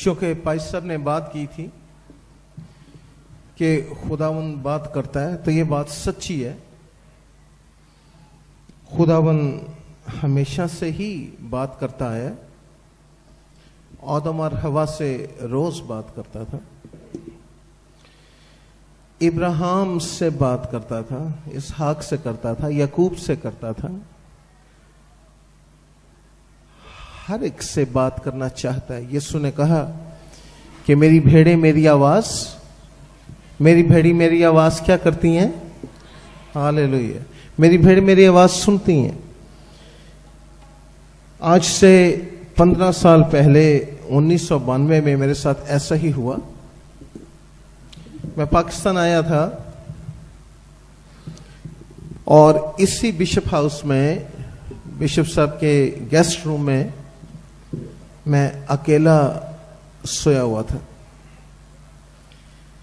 चूंकि भाई साहब ने बात की थी कि खुदावन बात करता है, तो ये बात सच्ची है। खुदावन हमेशा से ही बात करता है। आदम और हवा से रोज बात करता था, इब्राहिम से बात करता था, इसहाक से करता था, याकूब से करता था। हर एक से बात करना चाहता है। यीशु ने कहा कि मेरी भेड़ें मेरी आवाज क्या करती हैं? हालेलुया। मेरी भेड़ मेरी आवाज सुनती हैं। आज से 15 साल पहले 1992 में मेरे साथ ऐसा ही हुआ। मैं पाकिस्तान आया था और इसी बिशप हाउस में, बिशप साहब के गेस्ट रूम में मैं अकेला सोया हुआ था।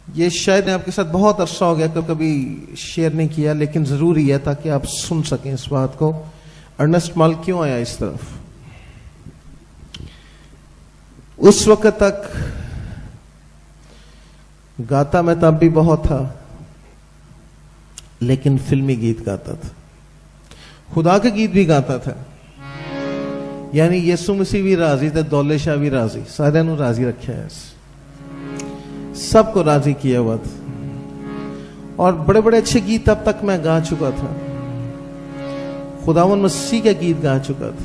ये शायद मैं आपके साथ बहुत अरसा हो गया कभी शेयर नहीं किया, लेकिन जरूरी है ताकि आप सुन सकें इस बात को। अर्नेस्ट माल क्यों आया इस तरफ? उस वक्त तक गाता मैं तब भी बहुत था, लेकिन फिल्मी गीत गाता था, खुदा के गीत भी गाता था। यानी यीशु मसीह भी राजी थे, दौले शाह भी राजी, सारे नु राजी रखा है, सबको राजी किया हुआ था। और बड़े बड़े अच्छे गीत अब तक मैं गा चुका था, खुदावन मसीह के गीत गा चुका था।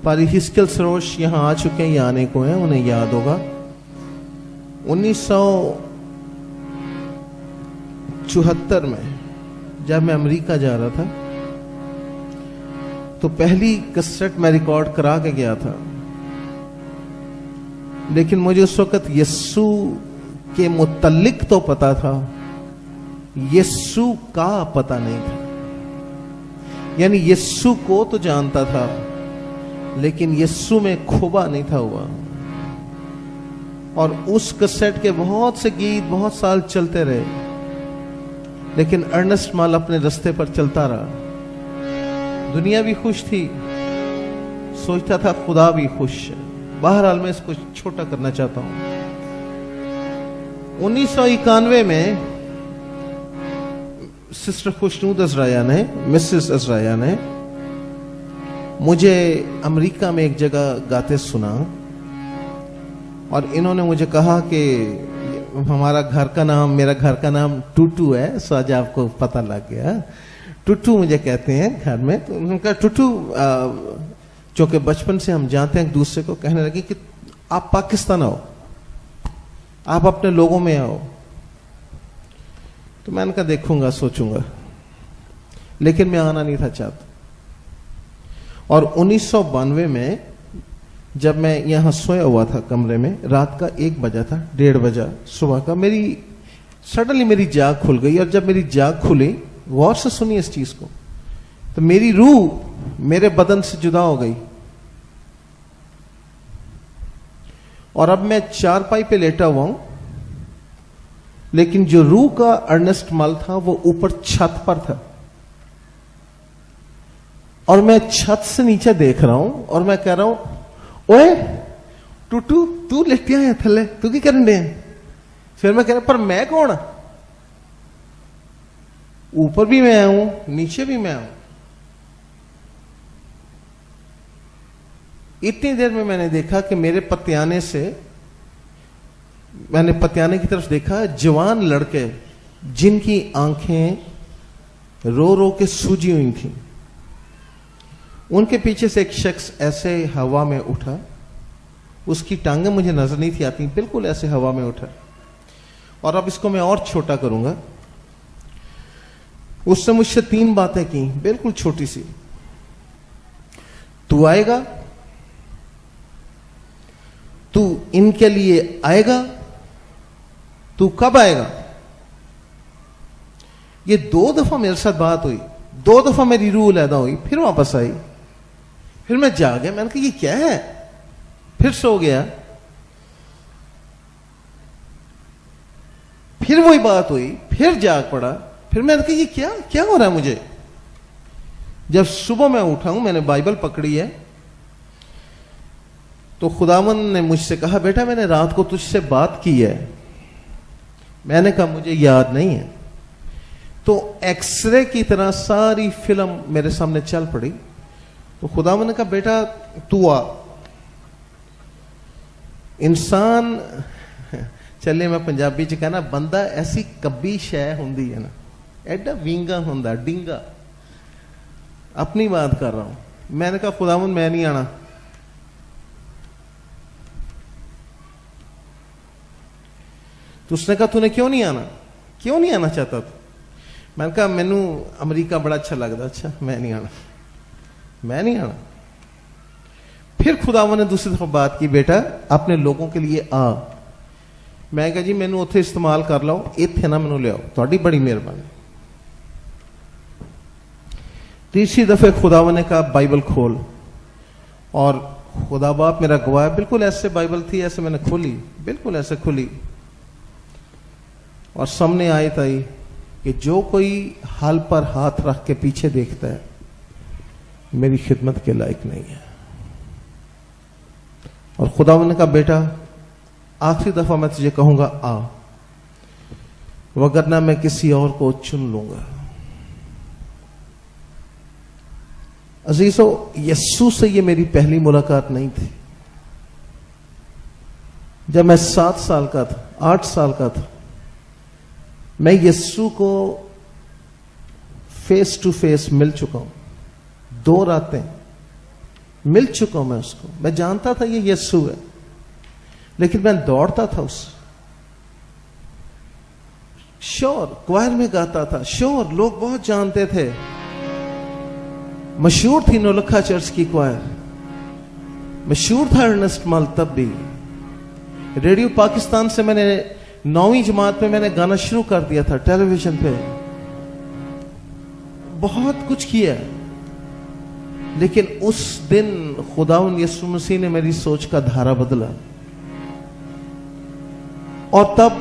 पारी हिस्किल सरोश यहां आ चुके हैं या आने को हैं, उन्हें याद होगा 1974 में जब मैं अमेरिका जा रहा था, तो पहली कैसेट मैं रिकॉर्ड करा के गया था। लेकिन मुझे उस वक्त यीशु के मुतल्लिक तो पता था, यीशु का पता नहीं था। यानी यीशु को तो जानता था, लेकिन यीशु में खोबा नहीं था हुआ। और उस कैसेट के बहुत से गीत बहुत साल चलते रहे, लेकिन अर्नेस्ट माल अपने रास्ते पर चलता रहा। दुनिया भी खुश थी, सोचता था खुदा भी खुश है। बहरहाल मैं इसको छोटा करना चाहता हूं। 1991 में सिस्टर खुशनूद अजराया ने, मिसेस अजराया ने मुझे अमेरिका में एक जगह गाते सुना, और इन्होंने मुझे कहा कि हमारा घर का नाम, मेरा घर का नाम टूटू है। सो आज आपको पता लग गया, टूटू मुझे कहते हैं घर में। तो उनका टूटू, चूंकि बचपन से हम जानते हैं एक दूसरे को, कहने लगे कि आप पाकिस्तान आओ, आप अपने लोगों में आओ। तो मैंने कहा देखूंगा, सोचूंगा, लेकिन मैं आना नहीं था चाहता। और 1992 में जब मैं यहां सोया हुआ था कमरे में, रात का 1 बजा था, 1:30 बजा सुबह का, सडनली मेरी जाग खुल गई। और जब मेरी जाग खुली, गौर से सुनिए इस चीज को, तो मेरी रूह मेरे बदन से जुदा हो गई। और अब मैं चारपाई पे लेटा हुआ हूं, लेकिन जो रूह का अर्नेस्ट माल था वो ऊपर छत पर था। और मैं छत से नीचे देख रहा हूं, और मैं कह रहा हूं, ओए टूटू, तू लेटिया है थले, तू की करन दे? फिर मैं कह रहा, पर मैं कौन? ऊपर भी मैं हूं, नीचे भी मैं हूं। इतनी देर में मैंने देखा कि मेरे पतियाने से, मैंने पतियाने की तरफ देखा, जवान लड़के जिनकी आंखें रो रो के सूजी हुई थी, उनके पीछे से एक शख्स ऐसे हवा में उठा। उसकी टांगें मुझे नजर नहीं थी आती, बिल्कुल ऐसे हवा में उठा। और अब इसको मैं और छोटा करूंगा। उसने मुझसे 3 बातें की, बिल्कुल छोटी सी। तू आएगा, तू इनके लिए आएगा, तू कब आएगा? ये 2 दफा मेरे साथ बात हुई, 2 दफा मेरी रूह अलहदा हुई, फिर वापस आई, फिर मैं जाग गया। मैंने कहा ये क्या है? फिर सो गया, फिर वही बात हुई, फिर जाग पड़ा, फिर मैंने कहा ये क्या हो रहा है मुझे? जब सुबह मैं उठा हूं, मैंने बाइबल पकड़ी है, तो खुदावन ने मुझसे कहा, बेटा मैंने रात को तुझसे बात की है। मैंने कहा मुझे याद नहीं है। तो एक्सरे की तरह सारी फिल्म मेरे सामने चल पड़ी। तो खुदावन ने कहा, बेटा तू आ। इंसान चले मैं पंजाबी च कहना, बंदा ऐसी कब्बी शै हुंदी है ना, एडा विंगा हुंदा, डिंगा। अपनी बात कर रहा हूं। मैंने कहा खुदावन मैं नहीं आना। तो उसने कहा तूने क्यों नहीं आना, क्यों नहीं आना चाहता तू? मैंने कहा मैनू अमेरिका बड़ा अच्छा लगता। अच्छा मैं नहीं आना, मैं नहीं आना। फिर खुदावन ने दूसरी दफा बात की, बेटा अपने लोगों के लिए आ। मैं कहा जी मैनू उत्थे इस्तेमाल कर लो, इत्थे ना मैनू लियाओ, तुहाडी बड़ी मेहरबानी। तीसरी दफे खुदावन ने कहा बाइबल खोल। और खुदा बाप मेरा गवाह, बिल्कुल ऐसे बाइबल थी, ऐसे मैंने खोली, बिल्कुल ऐसे खुली। और सामने आयत आई कि जो कोई हाल पर हाथ रख के पीछे देखता है मेरी खिदमत के लायक नहीं है। और खुदावन ने कहा, बेटा आखिरी दफा मैं तुझे कहूंगा आ, वगरना मैं किसी और को चुन लूंगा। अजीजों, यस्सु से ये मेरी पहली मुलाकात नहीं थी। जब मैं 7 साल का था, 8 साल का था, मैं यस्सु को फेस टू फेस मिल चुका हूं। 2 रातें मिल चुका हूं मैं उसको। मैं जानता था ये यस्सु है, लेकिन मैं दौड़ता था उससे। श्योर क्वायर में गाता था, श्योर लोग बहुत जानते थे। मशहूर थी नौलखा चर्च की क्वायर, मशहूर था अर्नेस्ट मल। तब भी रेडियो पाकिस्तान से मैंने 9वीं जमात में मैंने गाना शुरू कर दिया था, टेलीविजन पे बहुत कुछ किया। लेकिन उस दिन खुदावंद यीशु मसीह ने मेरी सोच का धारा बदला। और तब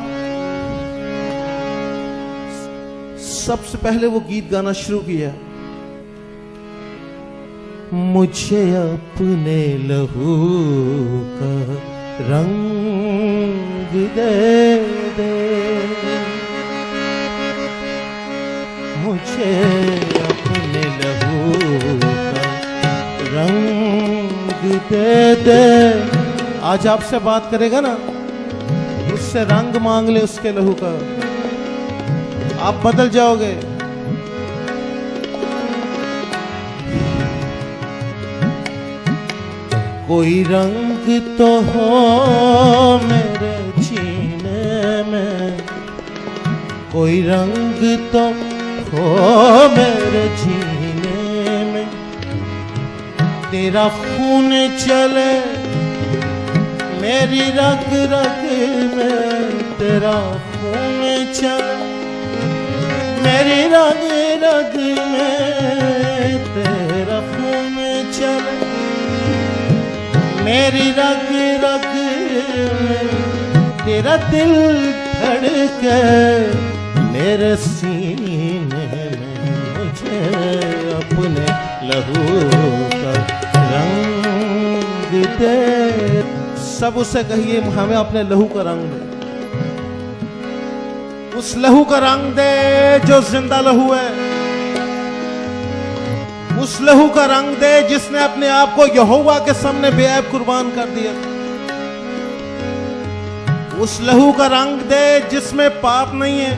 सबसे पहले वो गीत गाना शुरू किया, मुझे अपने लहू का रंग दे दे, मुझे अपने लहू का रंग दे दे। आज आपसे बात करेगा ना, उससे रंग मांग ले उसके लहू का, आप बदल जाओगे। कोई रंग तो हो मेरे जीने में, कोई रंग तो हो मेरे जीने में, तेरा खून चले मेरी रग रग में, तेरा खून चले मेरी रग रग में, तेरा खून चले मेरी रग रग में, तेरा दिल धड़के मेरे सीने में, मुझे अपने लहू का रंग दे। सब उससे कहिए हमें अपने लहू का रंग दे, उस लहू का रंग दे जो जिंदा लहू है, उस लहू का रंग दे जिसने अपने आप को यहोवा के सामने बेऐब कुर्बान कर दिया। उस लहू का रंग दे जिसमें पाप नहीं है।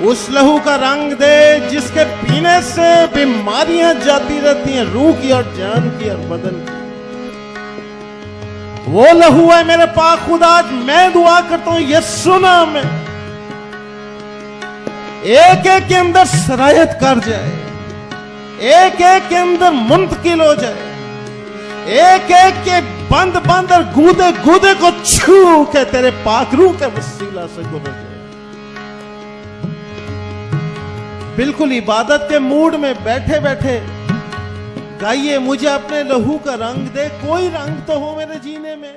उस लहू का रंग दे जिसके पीने से बीमारियां जाती रहती हैं, रूह की और जान की और बदन की। वो लहू है मेरे पाक खुदा। आज मैं दुआ करता हूं यीशु नाम में एक एक के अंदर सरायत कर जाए, एक एक के अंदर मुंतकिल हो जाए, एक एक के बंद बंद और गूदे गूदे को छू के तेरे पाक रूह के वसीला से गुजर जाए। बिल्कुल इबादत के मूड में बैठे बैठे गाइए, मुझे अपने लहू का रंग दे। कोई रंग तो हो मेरे जीने में।